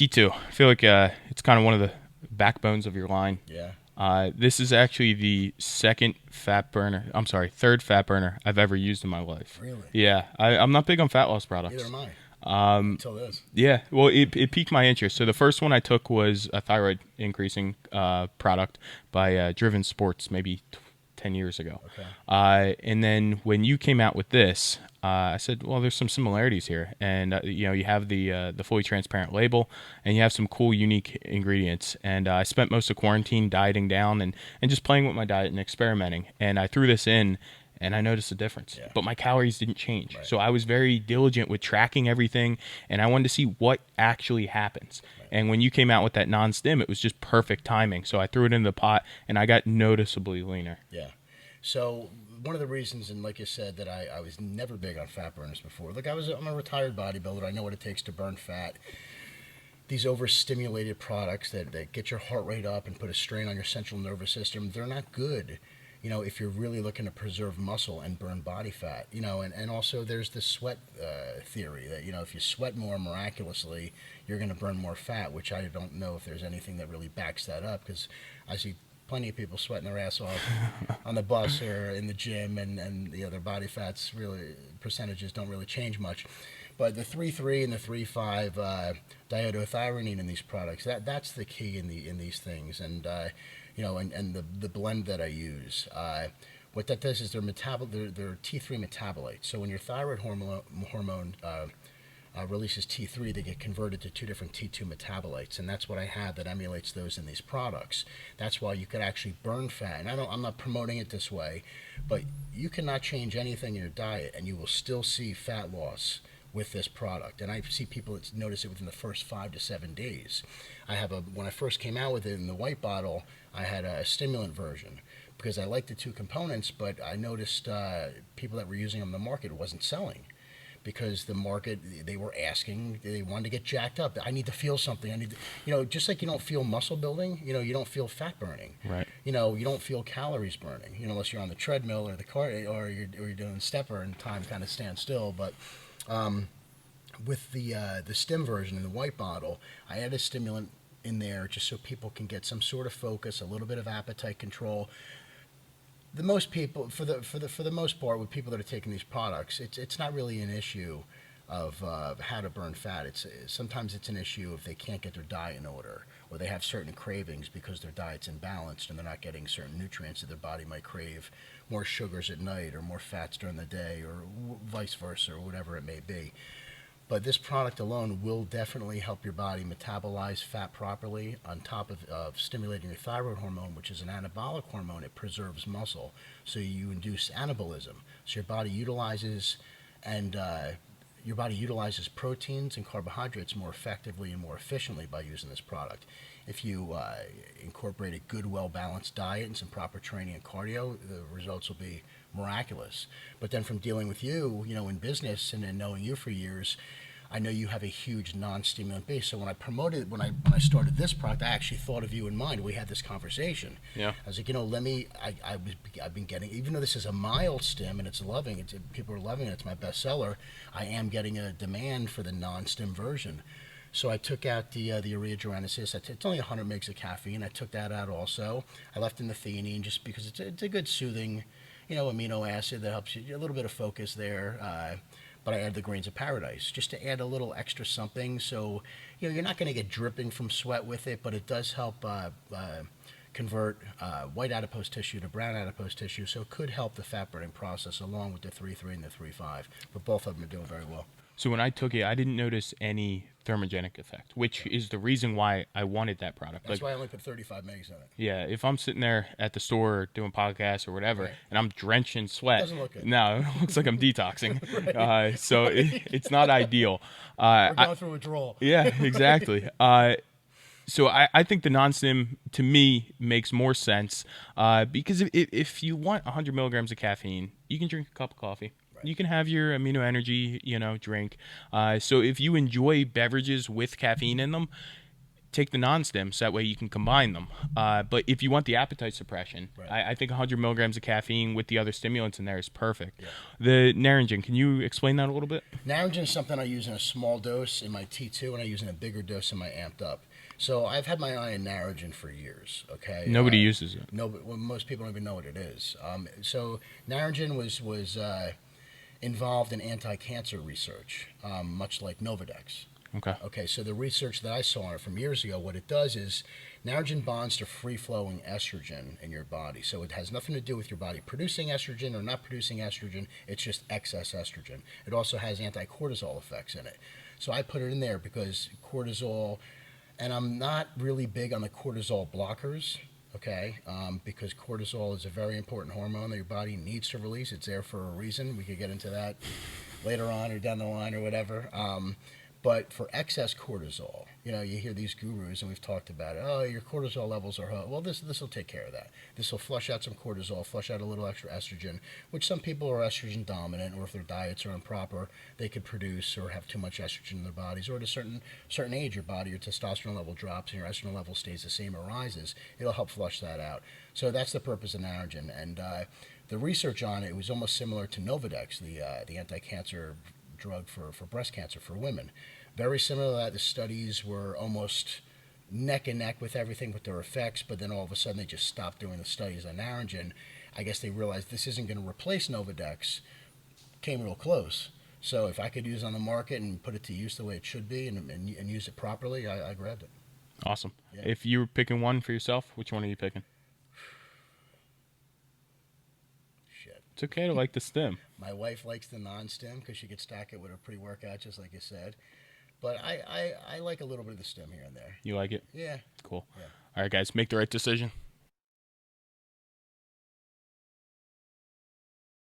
T2. I feel like it's kind of one of the backbones of your line. Yeah. This is actually the third fat burner I've ever used in my life. Really? Yeah, I'm not big on fat loss products. Neither am I. Until this. Yeah, well, it piqued my interest. So the first one I took was a thyroid increasing product by Driven Sports, maybe 10 years ago. Okay. And then when you came out with this, I said, well, there's some similarities here. And, you have the fully transparent label, and you have some cool, unique ingredients. And I spent most of quarantine dieting down and just playing with my diet and experimenting. And I threw this in, and I noticed a difference. Yeah. But my calories didn't change. Right. So I was very diligent with tracking everything, and I wanted to see what actually happens. Right. And when you came out with that non-stim, it was just perfect timing. So I threw it in the pot, and I got noticeably leaner. Yeah. So one of the reasons, and like you said, that I was never big on fat burners before. Like I'm a retired bodybuilder. I know what it takes to burn fat. These overstimulated products that get your heart rate up and put a strain on your central nervous system, they're not good. If you're really looking to preserve muscle and burn body fat, and also there's the sweat theory that, if you sweat more miraculously, you're going to burn more fat, which I don't know if there's anything that really backs that up, because I see plenty of people sweating their ass off on the bus or in the gym, and their body fats really, percentages don't really change much. But the 3,3 and the 3,5 diethylthiothionine in these products, that's the key in these things, and the blend that I use. What that does is they're T3 metabolites. So when your thyroid hormone releases T3, they get converted to two different T2 metabolites, and that's what I have that emulates those in these products. That's why you could actually burn fat. And I'm not promoting it this way, but you cannot change anything in your diet, and you will still see fat loss with this product. And I see people that notice it within the first 5 to 7 days. When I first came out with it in the white bottle, I had a stimulant version because I liked the two components, but I noticed people that were using them in the market wasn't selling because the market, they were asking, they wanted to get jacked up. I need to feel something. Just like you don't feel muscle building, you don't feel fat burning. Right. You don't feel calories burning, unless you're on the treadmill or the car or you're doing stepper and time kind of stands still. But with the stim version in the white bottle, I add a stimulant in there just so people can get some sort of focus, a little bit of appetite control. The most people, for the most part, with people that are taking these products, it's not really an issue of how to burn fat. Sometimes it's an issue if they can't get their diet in order, or they have certain cravings because their diet's imbalanced and they're not getting certain nutrients that their body might crave, more sugars at night or more fats during the day, or vice versa, or whatever it may be. But this product alone will definitely help your body metabolize fat properly on top of stimulating your thyroid hormone, which is an anabolic hormone. It preserves muscle. So you induce anabolism. So your body utilizes proteins and carbohydrates more effectively and more efficiently by using this product. If you incorporate a good, well-balanced diet and some proper training and cardio, the results will be miraculous. But then from dealing with you, in business and knowing you for years, I know you have a huge non-stimulant base. So when I started this product, I actually thought of you in mind. We had this conversation. Yeah. I was like, I've been getting, even though this is a mild stim and people are loving it, it's my bestseller, I am getting a demand for the non-stim version. So I took out the urea geranicis. It's only 100 mg of caffeine. I took that out also. I left in the theanine just because it's a good soothing, amino acid that helps you, a little bit of focus there. But I add the grains of paradise just to add a little extra something. So, you're not going to get dripping from sweat with it, but it does help convert white adipose tissue to brown adipose tissue. So it could help the fat burning process along with the 3,3 and the 3,5. But both of them are doing very well. So when I took it, I didn't notice any thermogenic effect, which is the reason why I wanted that product. That's why I only put 35 megs in it. Yeah, if I'm sitting there at the store doing podcasts or whatever, right, and I'm drenched in sweat, it doesn't look good. No, it looks like I'm detoxing. Right. So it's not ideal. We're going through withdrawal. Yeah, exactly. So I think the non-stim, to me, makes more sense because if you want 100 milligrams of caffeine, you can drink a cup of coffee. You can have your amino energy, drink. So if you enjoy beverages with caffeine in them, take the non-stim so that way you can combine them. But if you want the appetite suppression, Right. I think 100 milligrams of caffeine with the other stimulants in there is perfect. Yeah. The Naringen, can you explain that a little bit? Naringen is something I use in a small dose in my T2, and I use in a bigger dose in my Amped Up. So I've had my eye on Naringen for years. Okay. Nobody uses it. No, well, most people don't even know what it is. So Naringen was involved in anti-cancer research, much like Novadex. Okay. Okay, so the research that I saw on it from years ago, what it does is Naringen bonds to free-flowing estrogen in your body. So it has nothing to do with your body producing estrogen or not producing estrogen. It's just excess estrogen. It also has anti-cortisol effects in it. So I put it in there because cortisol, and I'm not really big on the cortisol blockers, okay, because cortisol is a very important hormone that your body needs to release. It's there for a reason. We could get into that later on or down the line or whatever. But for excess cortisol, you hear these gurus, and we've talked about it. Oh, your cortisol levels are high. Well, this will take care of that. This will flush out some cortisol, flush out a little extra estrogen, which some people are estrogen dominant, or if their diets are improper, they could produce or have too much estrogen in their bodies. Or at a certain age, your body, your testosterone level drops, and your estrogen level stays the same or rises. It'll help flush that out. So that's the purpose of Naringen. And the research on it was almost similar to Novadex, the anti-cancer drug for breast cancer for women. Very similar to that. The studies were almost neck and neck with everything with their effects, but then all of a sudden they just stopped doing the studies on Naringen. I guess they realized this isn't going to replace Novadex. Came real close. So if I could use it on the market and put it to use the way it should be and use it properly, I grabbed it. Awesome. Yeah. If you were picking one for yourself, which one are you picking? Shit. It's okay to like the stim. My wife likes the non-stim because she could stack it with her pre-workout, just like you said. But I like a little bit of the stim here and there. You like it? Yeah. Cool. Yeah. All right, guys, make the right decision.